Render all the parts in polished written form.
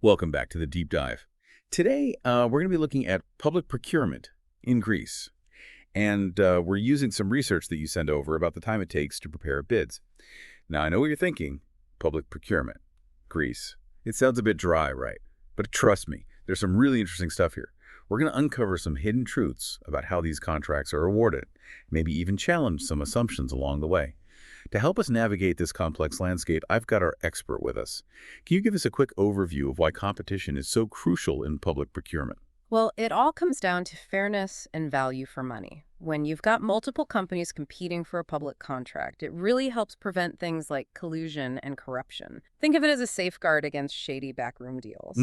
Welcome back to the deep dive. Today, we're going to be looking at public procurement in Greece. And we're using some research that you sent over about the time it takes to prepare bids. Now, I know what you're thinking. Public procurement, Greece. It sounds a bit dry, right? But trust me, there's some really interesting stuff here. We're going to uncover some hidden truths about how these contracts are awarded, maybe even challenge some assumptions along the way. To help us navigate this complex landscape, I've got our expert with us. Can you give us a quick overview of why competition is so crucial in public procurement? Well, it all comes down to fairness and value for money. When you've got multiple companies competing for a public contract, it really helps prevent things like collusion and corruption. Think of it as a safeguard against shady backroom deals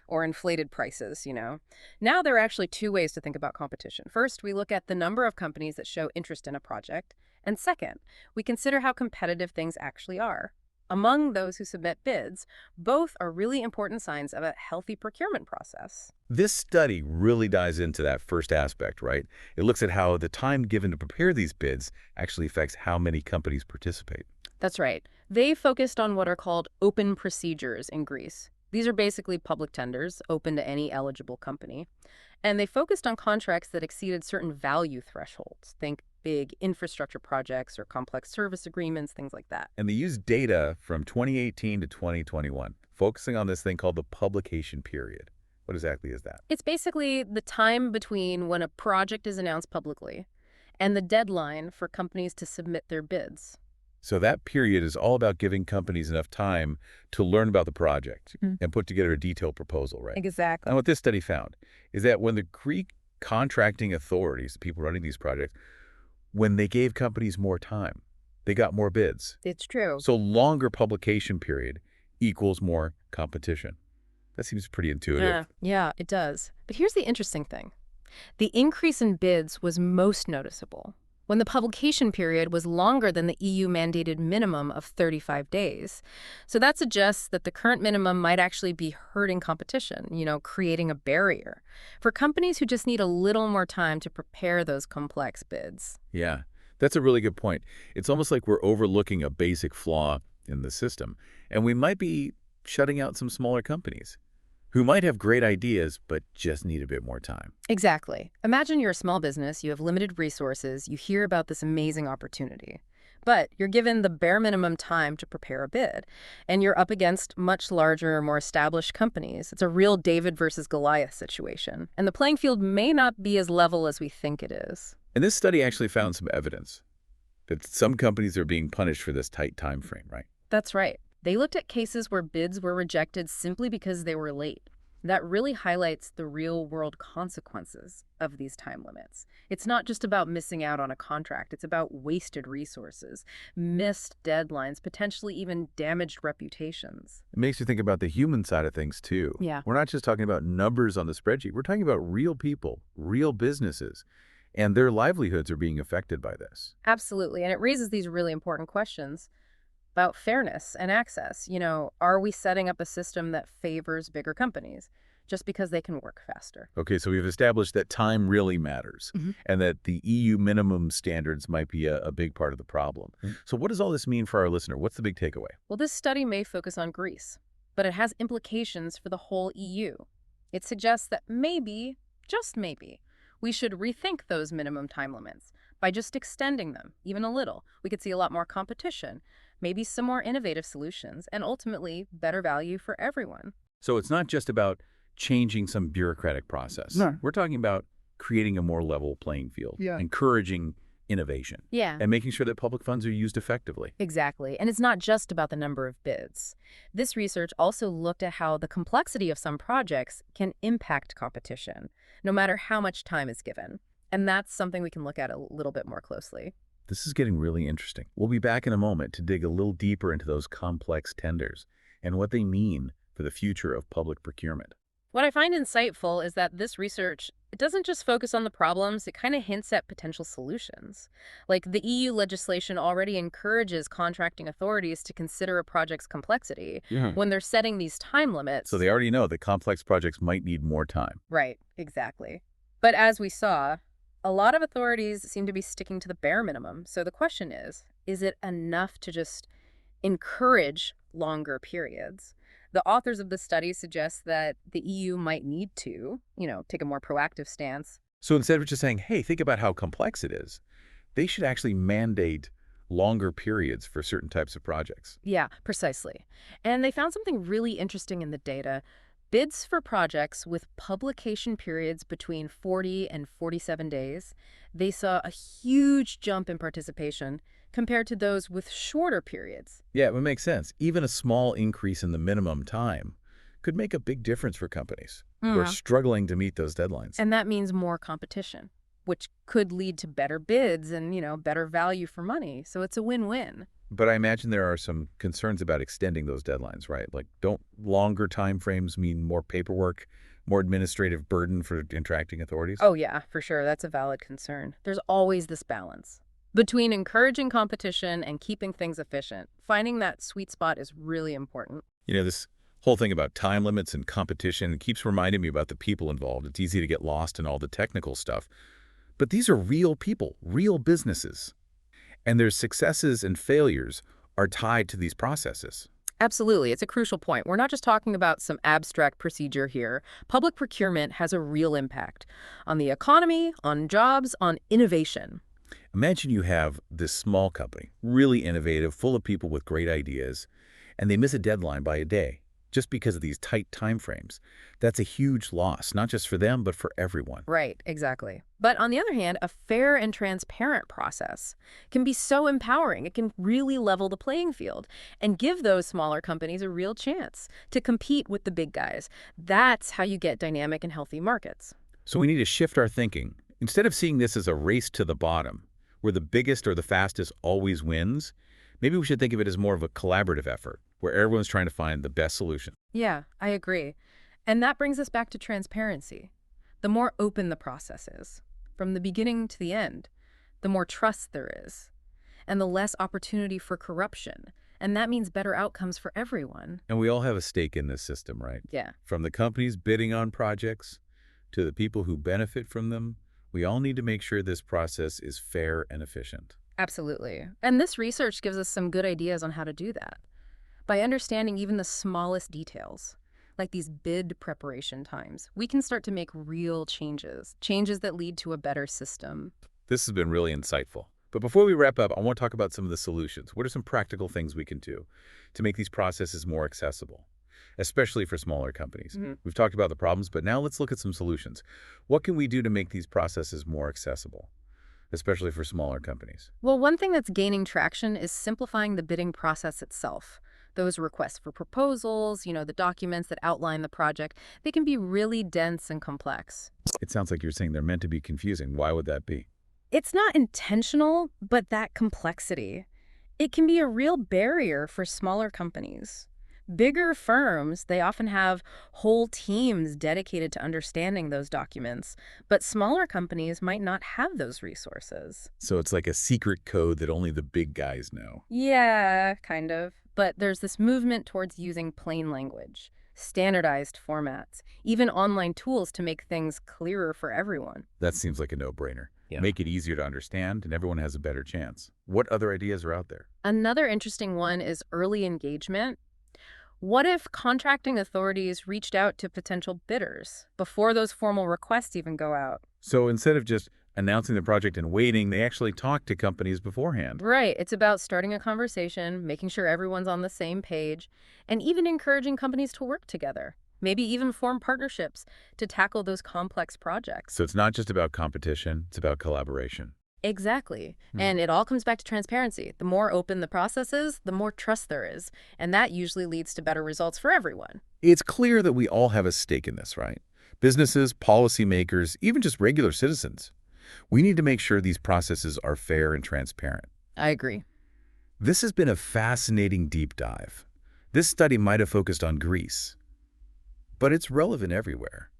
or inflated prices. Now there are actually two ways to think about competition. First, we look at the number of companies that show interest in a project. And second, we consider how competitive things actually are. Among those who submit bids, both are really important signs of a healthy procurement process. This study really dives into that first aspect, right? It looks at how the time given to prepare these bids actually affects how many companies participate. That's right. They focused on what are called open procedures in Greece. These are basically public tenders open to any eligible company. And they focused on contracts that exceeded certain value thresholds. Think big infrastructure projects or complex service agreements, things like that. And they used data from 2018 to 2021, focusing on this thing called the publication period. What exactly is that? It's basically the time between when a project is announced publicly and the deadline for companies to submit their bids. So that period is all about giving companies enough time to learn about the project and put together a detailed proposal, right? Exactly. And what this study found is that when the Greek contracting authorities, the people running these projects, when they gave companies more time, they got more bids. It's true. So longer publication period equals more competition. That seems pretty intuitive. Yeah, it does. But here's the interesting thing. The increase in bids was most noticeable when the publication period was longer than the EU-mandated minimum of 35 days. So that suggests that the current minimum might actually be hurting competition, creating a barrier for companies who just need a little more time to prepare those complex bids. Yeah, that's a really good point. It's almost like we're overlooking a basic flaw in the system, and we might be shutting out some smaller companies who might have great ideas but just need a bit more time. Exactly. Imagine you're a small business, you have limited resources, you hear about this amazing opportunity, but you're given the bare minimum time to prepare a bid, and you're up against much larger, more established companies. It's a real David versus Goliath situation, and the playing field may not be as level as we think it is. And this study actually found some evidence that some companies are being punished for this tight time frame, right? That's right. They looked at cases where bids were rejected simply because they were late. That really highlights the real-world consequences of these time limits. It's not just about missing out on a contract. It's about wasted resources, missed deadlines, potentially even damaged reputations. It makes you think about the human side of things, too. Yeah. We're not just talking about numbers on the spreadsheet. We're talking about real people, real businesses, and their livelihoods are being affected by this. Absolutely. And it raises these really important questions about fairness and access. Are we setting up a system that favors bigger companies just because they can work faster? Okay, so we've established that time really matters and that the EU minimum standards might be a big part of the problem. So what does all this mean for our listener? What's the big takeaway? Well, this study may focus on Greece, but it has implications for the whole EU. It suggests that maybe, just maybe, we should rethink those minimum time limits by just extending them even a little. We could see a lot more competition, maybe some more innovative solutions, and ultimately better value for everyone. So it's not just about changing some bureaucratic process. No. We're talking about creating a more level playing field, encouraging innovation, and making sure that public funds are used effectively. Exactly. And it's not just about the number of bids. This research also looked at how the complexity of some projects can impact competition, no matter how much time is given. And that's something we can look at a little bit more closely. This is getting really interesting. We'll be back in a moment to dig a little deeper into those complex tenders and what they mean for the future of public procurement. What I find insightful is that this research, it doesn't just focus on the problems, it kind of hints at potential solutions. Like the EU legislation already encourages contracting authorities to consider a project's complexity when they're setting these time limits. So they already know that complex projects might need more time. Right, exactly. But as we saw, a lot of authorities seem to be sticking to the bare minimum. So the question is it enough to just encourage longer periods? The authors of the study suggest that the EU might need to, take a more proactive stance. So instead of just saying, hey, think about how complex it is, they should actually mandate longer periods for certain types of projects. Yeah, precisely. And they found something really interesting in the data. Bids for projects with publication periods between 40 and 47 days, they saw a huge jump in participation compared to those with shorter periods. Yeah, it would make sense. Even a small increase in the minimum time could make a big difference for companies who are struggling to meet those deadlines. And that means more competition, which could lead to better bids and, better value for money. So it's a win-win. But I imagine there are some concerns about extending those deadlines, right? Like, don't longer time frames mean more paperwork, more administrative burden for interacting authorities? Oh, yeah, for sure. That's a valid concern. There's always this balance between encouraging competition and keeping things efficient. Finding that sweet spot is really important. This whole thing about time limits and competition keeps reminding me about the people involved. It's easy to get lost in all the technical stuff. But these are real people, real businesses. And their successes and failures are tied to these processes. Absolutely. It's a crucial point. We're not just talking about some abstract procedure here. Public procurement has a real impact on the economy, on jobs, on innovation. Imagine you have this small company, really innovative, full of people with great ideas, and they miss a deadline by a day just because of these tight time frames. That's a huge loss, not just for them, but for everyone. Right, exactly. But on the other hand, a fair and transparent process can be so empowering. It can really level the playing field and give those smaller companies a real chance to compete with the big guys. That's how you get dynamic and healthy markets. So we need to shift our thinking. Instead of seeing this as a race to the bottom, where the biggest or the fastest always wins, maybe we should think of it as more of a collaborative effort, where everyone's trying to find the best solution. Yeah, I agree. And that brings us back to transparency. The more open the process is, from the beginning to the end, the more trust there is, and the less opportunity for corruption. And that means better outcomes for everyone. And we all have a stake in this system, right? Yeah. From the companies bidding on projects to the people who benefit from them, we all need to make sure this process is fair and efficient. Absolutely. And this research gives us some good ideas on how to do that. By understanding even the smallest details, like these bid preparation times, we can start to make real changes that lead to a better system. This has been really insightful. But before we wrap up, I want to talk about some of the solutions. What are some practical things we can do to make these processes more accessible, especially for smaller companies? We've talked about the problems, but now let's look at some solutions. What can we do to make these processes more accessible, especially for smaller companies? Well, one thing that's gaining traction is simplifying the bidding process itself. Those requests for proposals, the documents that outline the project, they can be really dense and complex. It sounds like you're saying they're meant to be confusing. Why would that be? It's not intentional, but that complexity, it can be a real barrier for smaller companies. Bigger firms, they often have whole teams dedicated to understanding those documents, but smaller companies might not have those resources. So it's like a secret code that only the big guys know. Yeah, kind of. But there's this movement towards using plain language, standardized formats, even online tools to make things clearer for everyone. That seems like a no-brainer. Yeah. Make it easier to understand, and everyone has a better chance. What other ideas are out there? Another interesting one is early engagement. What if contracting authorities reached out to potential bidders before those formal requests even go out? So instead of just announcing the project and waiting, they actually talk to companies beforehand. Right. It's about starting a conversation, making sure everyone's on the same page, and even encouraging companies to work together. Maybe even form partnerships to tackle those complex projects. So it's not just about competition, it's about collaboration. Exactly. And it all comes back to transparency. The more open the process is, the more trust there is. And that usually leads to better results for everyone. It's clear that we all have a stake in this, right? Businesses, policymakers, even just regular citizens. We need to make sure these processes are fair and transparent. I agree. This has been a fascinating deep dive. This study might have focused on Greece, but it's relevant everywhere.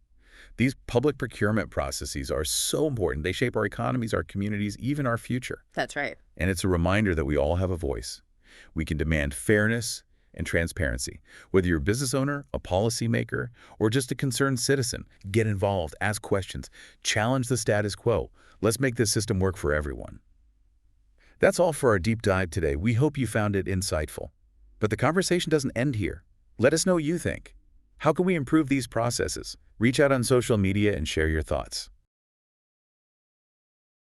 These public procurement processes are so important. They shape our economies, our communities, even our future. That's right. And it's a reminder that we all have a voice. We can demand fairness and transparency. Whether you're a business owner, a policymaker, or just a concerned citizen, get involved, ask questions, challenge the status quo. Let's make this system work for everyone. That's all for our deep dive today. We hope you found it insightful. But the conversation doesn't end here. Let us know what you think. How can we improve these processes? Reach out on social media and share your thoughts.